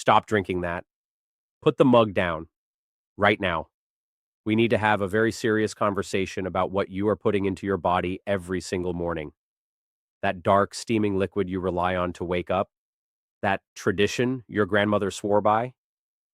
Stop drinking that. Put the mug down right now. We need to have a very serious conversation about what you are putting into your body every single morning. That dark, steaming liquid you rely on to wake up, that tradition your grandmother swore by,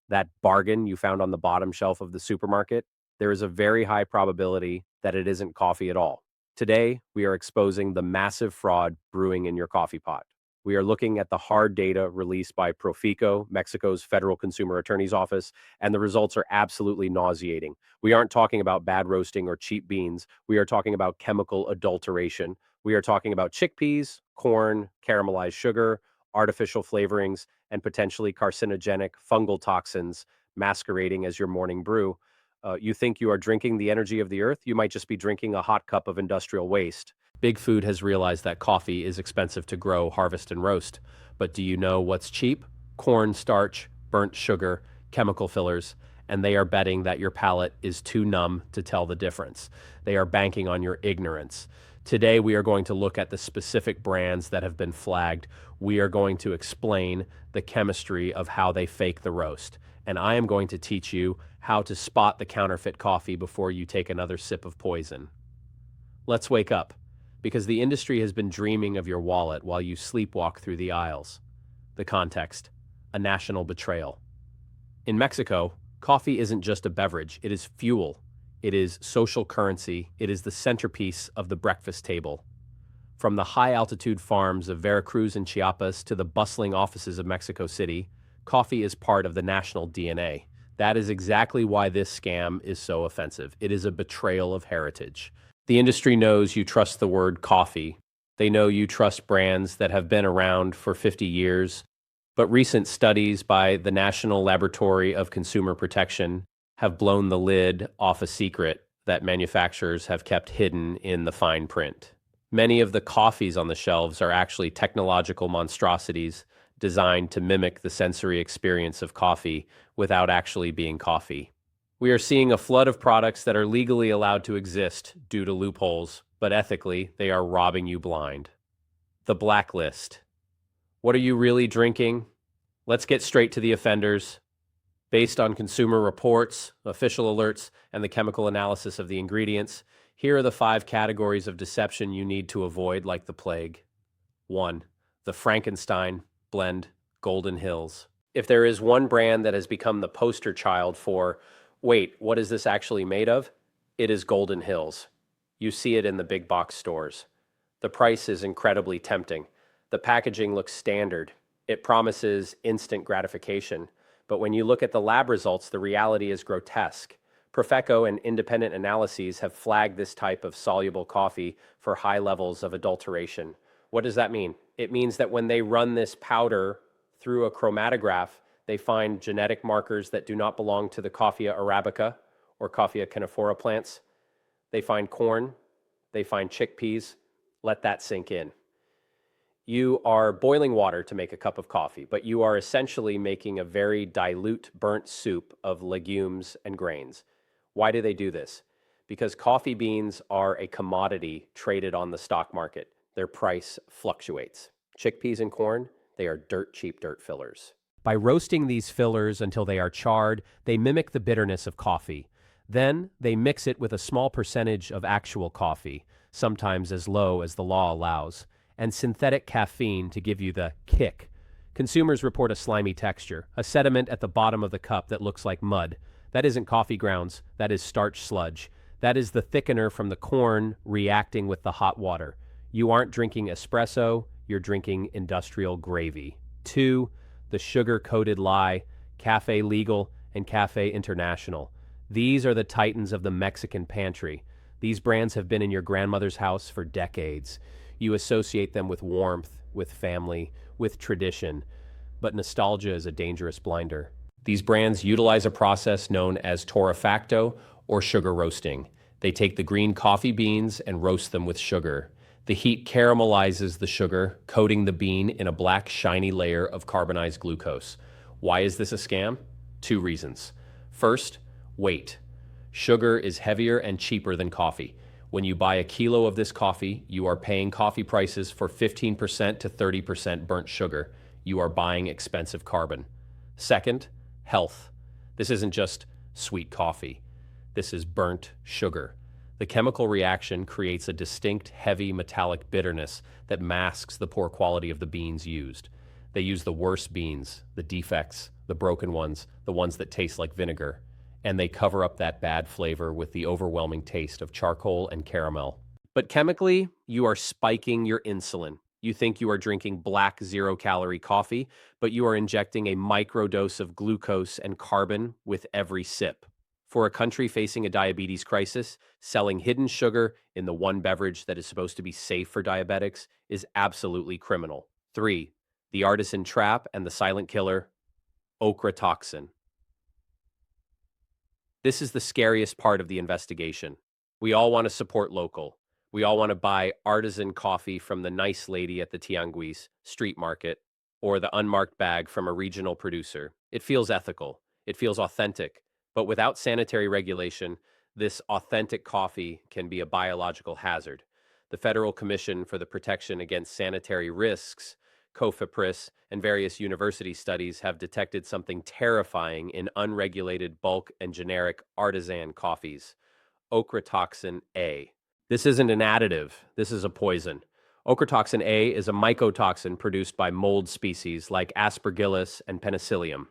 that bargain you found on the bottom shelf of the supermarket, there is a very high probability that it isn't coffee at all. Today, we are exposing the massive fraud brewing in your coffee pot. We are looking at the hard data released by Profico, Mexico's Federal Consumer Attorney's Office, and the results are absolutely nauseating. We aren't talking about bad roasting or cheap beans. We are talking about chemical adulteration. We are talking about chickpeas, corn, caramelized sugar, artificial flavorings, and potentially carcinogenic fungal toxins masquerading as your morning brew. You think you are drinking the energy of the earth? You might just be drinking a hot cup of industrial waste. Big Food has realized that coffee is expensive to grow, harvest, and roast. But do you know what's cheap? Corn starch, burnt sugar, chemical fillers, and they are betting that your palate is too numb to tell the difference. They are banking on your ignorance. Today, we are going to look at the specific brands that have been flagged. We are going to explain the chemistry of how they fake the roast. And I am going to teach you how to spot the counterfeit coffee before you take another sip of poison. Let's wake up, because the industry has been dreaming of your wallet while you sleepwalk through the aisles. The context: a national betrayal. In Mexico, coffee isn't just a beverage, it is fuel. It is social currency. It is the centerpiece of the breakfast table. From the high-altitude farms of Veracruz and Chiapas to the bustling offices of Mexico City, coffee is part of the national DNA. That is exactly why this scam is so offensive. It is a betrayal of heritage. The industry knows you trust the word coffee. They know you trust brands that have been around for 50 years. But recent studies by the National Laboratory of Consumer Protection have blown the lid off a secret that manufacturers have kept hidden in the fine print. Many of the coffees on the shelves are actually technological monstrosities designed to mimic the sensory experience of coffee without actually being coffee. We are seeing a flood of products that are legally allowed to exist due to loopholes, but ethically, they are robbing you blind. The blacklist. What are you really drinking? Let's get straight to the offenders. Based on consumer reports, official alerts, and the chemical analysis of the ingredients, here are the 5 categories of deception you need to avoid like the plague. 1. The Frankenstein blend, Golden Hills. If there is one brand that has become the poster child for, wait, what is this actually made of? It is Golden Hills. You see it in the big box stores. The price is incredibly tempting. The packaging looks standard. It promises instant gratification. But when you look at the lab results, the reality is grotesque. Profeco and independent analyses have flagged this type of soluble coffee for high levels of adulteration. What does that mean? It means that when they run this powder through a chromatograph, they find genetic markers that do not belong to the Coffea arabica or Coffea canephora plants. They find corn, they find chickpeas. Let that sink in. You are boiling water to make a cup of coffee, but you are essentially making a very dilute burnt soup of legumes and grains. Why do they do this? Because coffee beans are a commodity traded on the stock market. Their price fluctuates. Chickpeas and corn, they are dirt cheap dirt fillers. By roasting these fillers until they are charred, they mimic the bitterness of coffee. Then they mix it with a small percentage of actual coffee, sometimes as low as the law allows, and synthetic caffeine to give you the kick. Consumers report a slimy texture, a sediment at the bottom of the cup that looks like mud. That isn't coffee grounds, that is starch sludge. That is the thickener from the corn reacting with the hot water. You aren't drinking espresso, you're drinking industrial gravy. 2. The sugar-coated lie, Cafe Legal and Cafe International. These are the titans of the Mexican pantry. These brands have been in your grandmother's house for decades. You associate them with warmth, with family, with tradition. But nostalgia is a dangerous blinder. These brands utilize a process known as torrefacto or sugar roasting. They take the green coffee beans and roast them with sugar. The heat caramelizes the sugar, coating the bean in a black, shiny layer of carbonized glucose. Why is this a scam? 2 reasons. First, weight. Sugar is heavier and cheaper than coffee. When you buy a kilo of this coffee, you are paying coffee prices for 15% to 30% burnt sugar. You are buying expensive carbon. Second, health. This isn't just sweet coffee. This is burnt sugar. The chemical reaction creates a distinct, heavy, metallic bitterness that masks the poor quality of the beans used. They use the worst beans, the defects, the broken ones, the ones that taste like vinegar, and they cover up that bad flavor with the overwhelming taste of charcoal and caramel. But chemically, you are spiking your insulin. You think you are drinking black zero-calorie coffee, but you are injecting a microdose of glucose and carbon with every sip. For a country facing a diabetes crisis, selling hidden sugar in the one beverage that is supposed to be safe for diabetics is absolutely criminal. 3. The artisan trap and the silent killer, ochratoxin. This is the scariest part of the investigation. We all want to support local. We all want to buy artisan coffee from the nice lady at the Tianguis street market or the unmarked bag from a regional producer. It feels ethical. It feels authentic. But without sanitary regulation, this authentic coffee can be a biological hazard. The Federal Commission for the Protection Against Sanitary Risks, COFEPRIS, and various university studies have detected something terrifying in unregulated bulk and generic artisan coffees, ochratoxin A. This isn't an additive, this is a poison. Ochratoxin A is a mycotoxin produced by mold species like Aspergillus and Penicillium.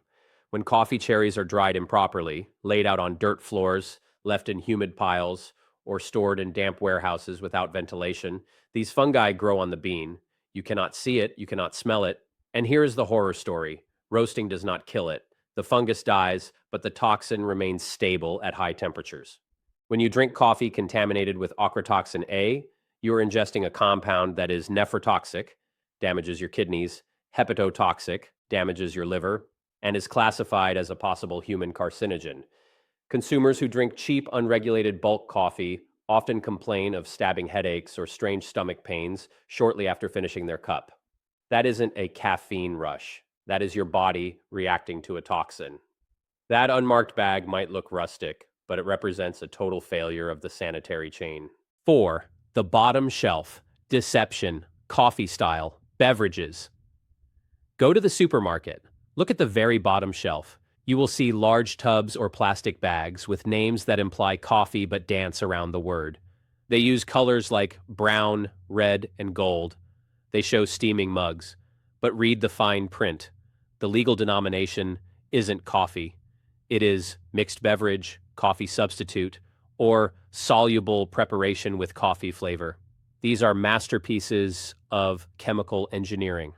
When coffee cherries are dried improperly, laid out on dirt floors, left in humid piles, or stored in damp warehouses without ventilation, these fungi grow on the bean. You cannot see it, you cannot smell it. And here is the horror story. Roasting does not kill it. The fungus dies, but the toxin remains stable at high temperatures. When you drink coffee contaminated with ochratoxin A, you are ingesting a compound that is nephrotoxic, damages your kidneys, hepatotoxic, damages your liver, and is classified as a possible human carcinogen. Consumers who drink cheap, unregulated bulk coffee often complain of stabbing headaches or strange stomach pains shortly after finishing their cup. That isn't a caffeine rush. That is your body reacting to a toxin. That unmarked bag might look rustic, but it represents a total failure of the sanitary chain. 4. The bottom shelf. Deception. Coffee style. Beverages. Go to the supermarket. Look at the very bottom shelf. You will see large tubs or plastic bags with names that imply coffee but dance around the word. They use colors like brown, red, and gold. They show steaming mugs. But read the fine print. The legal denomination isn't coffee. It is mixed beverage, coffee substitute, or soluble preparation with coffee flavor. These are masterpieces of chemical engineering.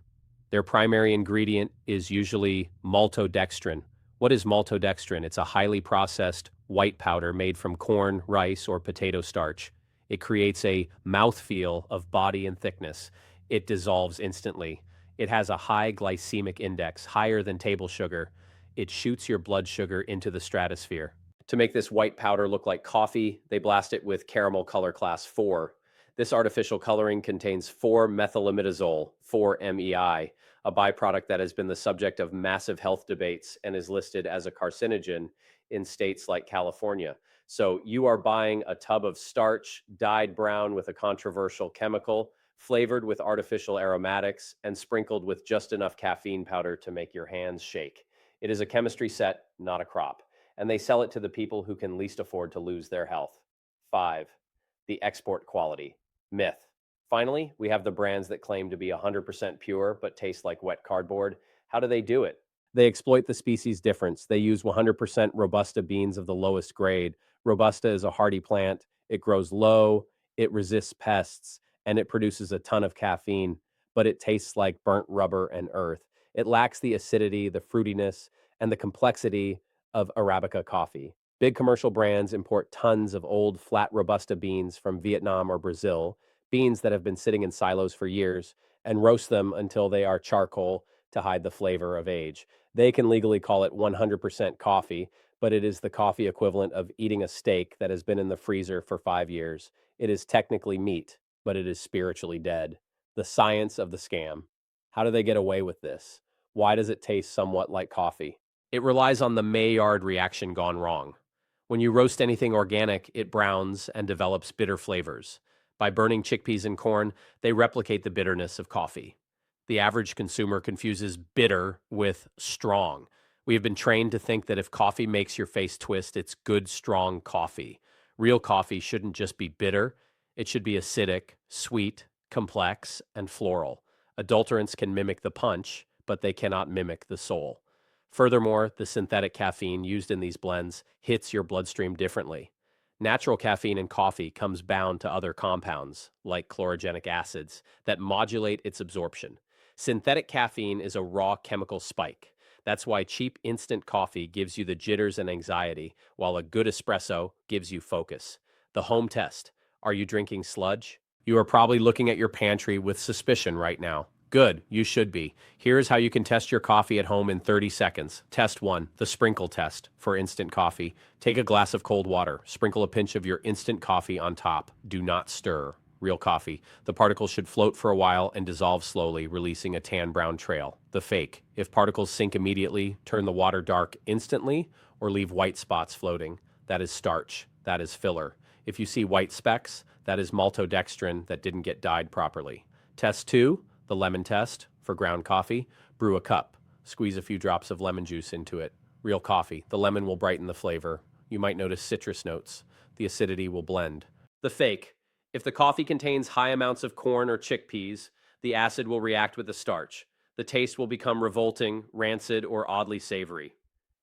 Their primary ingredient is usually maltodextrin. What is maltodextrin? It's a highly processed white powder made from corn, rice, or potato starch. It creates a mouthfeel of body and thickness. It dissolves instantly. It has a high glycemic index, higher than table sugar. It shoots your blood sugar into the stratosphere. To make this white powder look like coffee, they blast it with caramel color class 4. This artificial coloring contains 4-methylimidazole, 4-MEI, a byproduct that has been the subject of massive health debates and is listed as a carcinogen in states like California. So you are buying a tub of starch dyed brown with a controversial chemical, flavored with artificial aromatics, and sprinkled with just enough caffeine powder to make your hands shake. It is a chemistry set, not a crop, and they sell it to the people who can least afford to lose their health. 5. The export quality. Myth. Finally, we have the brands that claim to be 100% pure but taste like wet cardboard. How do they do it? They exploit the species difference. They use 100% Robusta beans of the lowest grade. Robusta is a hardy plant. It grows low, it resists pests, and it produces a ton of caffeine, but it tastes like burnt rubber and earth. It lacks the acidity, the fruitiness, and the complexity of Arabica coffee. Big commercial brands import tons of old, flat Robusta beans from Vietnam or Brazil, beans that have been sitting in silos for years, and roast them until they are charcoal to hide the flavor of age. They can legally call it 100% coffee, but it is the coffee equivalent of eating a steak that has been in the freezer for 5 years. It is technically meat, but it is spiritually dead. The science of the scam. How do they get away with this? Why does it taste somewhat like coffee? It relies on the Maillard reaction gone wrong. When you roast anything organic, it browns and develops bitter flavors. By burning chickpeas and corn, they replicate the bitterness of coffee. The average consumer confuses bitter with strong. We have been trained to think that if coffee makes your face twist, it's good, strong coffee. Real coffee shouldn't just be bitter, it should be acidic, sweet, complex, and floral. Adulterants can mimic the punch, but they cannot mimic the soul. Furthermore, the synthetic caffeine used in these blends hits your bloodstream differently. Natural caffeine in coffee comes bound to other compounds, like chlorogenic acids, that modulate its absorption. Synthetic caffeine is a raw chemical spike. That's why cheap instant coffee gives you the jitters and anxiety, while a good espresso gives you focus. The home test. Are you drinking sludge? You are probably looking at your pantry with suspicion right now. Good, you should be. Here's how you can test your coffee at home in 30 seconds. Test 1, the sprinkle test for instant coffee. Take a glass of cold water, sprinkle a pinch of your instant coffee on top. Do not stir. Real coffee. The particles should float for a while and dissolve slowly, releasing a tan brown trail. The fake. If particles sink immediately, turn the water dark instantly, or leave white spots floating. That is starch. That is filler. If you see white specks, that is maltodextrin that didn't get dyed properly. Test 2, the lemon test for ground coffee. Brew a cup. Squeeze a few drops of lemon juice into it. Real coffee. The lemon will brighten the flavor. You might notice citrus notes. The acidity will blend. The fake. If the coffee contains high amounts of corn or chickpeas, the acid will react with the starch. The taste will become revolting, rancid, or oddly savory.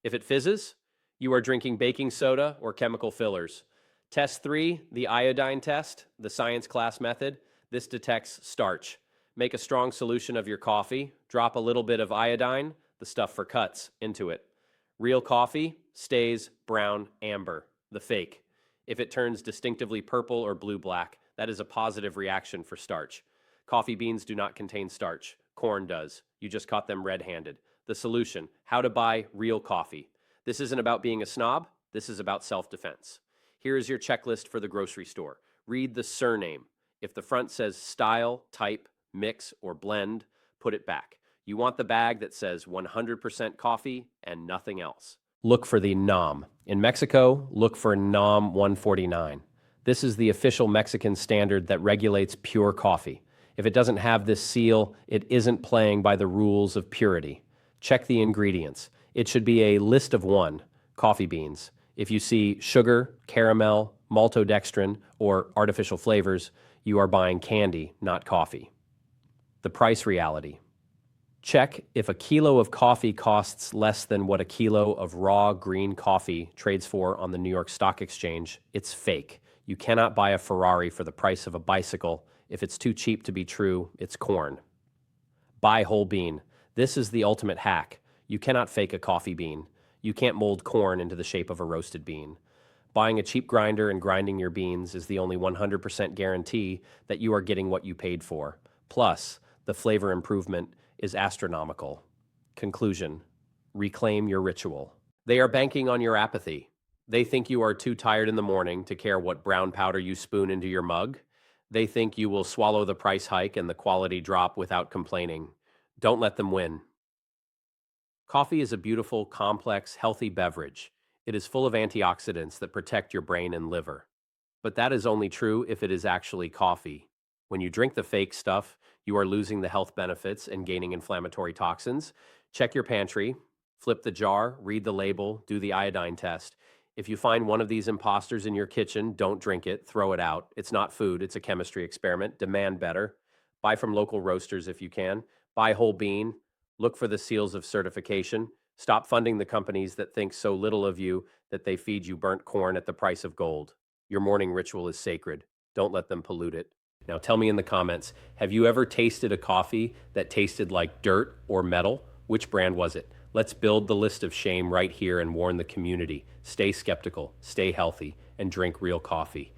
If it fizzes, you are drinking baking soda or chemical fillers. Test 3, the iodine test, the science class method. This detects starch. Make a strong solution of your coffee, drop a little bit of iodine, the stuff for cuts, into it. Real coffee stays brown amber, the fake. If it turns distinctively purple or blue-black, that is a positive reaction for starch. Coffee beans do not contain starch. Corn does. You just caught them red-handed. The solution: how to buy real coffee. This isn't about being a snob. This is about self-defense. Here is your checklist for the grocery store. Read the surname. If the front says style, type, mix, or blend, put it back. You want the bag that says 100% coffee and nothing else. Look for the NAM. In Mexico, look for NAM 149. This is the official Mexican standard that regulates pure coffee. If it doesn't have this seal, it isn't playing by the rules of purity. Check the ingredients. It should be a list of 1, coffee beans. If you see sugar, caramel, maltodextrin, or artificial flavors, you are buying candy, not coffee. The price reality. Check if a kilo of coffee costs less than what a kilo of raw green coffee trades for on the New York Stock Exchange. It's fake. You cannot buy a Ferrari for the price of a bicycle. If it's too cheap to be true, it's corn. Buy whole bean. This is the ultimate hack. You cannot fake a coffee bean. You can't mold corn into the shape of a roasted bean. Buying a cheap grinder and grinding your beans is the only 100% guarantee that you are getting what you paid for. Plus, the flavor improvement is astronomical. Conclusion: reclaim your ritual. They are banking on your apathy. They think you are too tired in the morning to care what brown powder you spoon into your mug. They think you will swallow the price hike and the quality drop without complaining. Don't let them win. Coffee is a beautiful, complex, healthy beverage. It is full of antioxidants that protect your brain and liver. But that is only true if it is actually coffee. When you drink the fake stuff, you are losing the health benefits and gaining inflammatory toxins. Check your pantry, flip the jar, read the label, do the iodine test. If you find one of these imposters in your kitchen, don't drink it, throw it out. It's not food, it's a chemistry experiment. Demand better. Buy from local roasters if you can. Buy whole bean. Look for the seals of certification. Stop funding the companies that think so little of you that they feed you burnt corn at the price of gold. Your morning ritual is sacred. Don't let them pollute it. Now tell me in the comments, have you ever tasted a coffee that tasted like dirt or metal? Which brand was it? Let's build the list of shame right here and warn the community. Stay skeptical, stay healthy, and drink real coffee.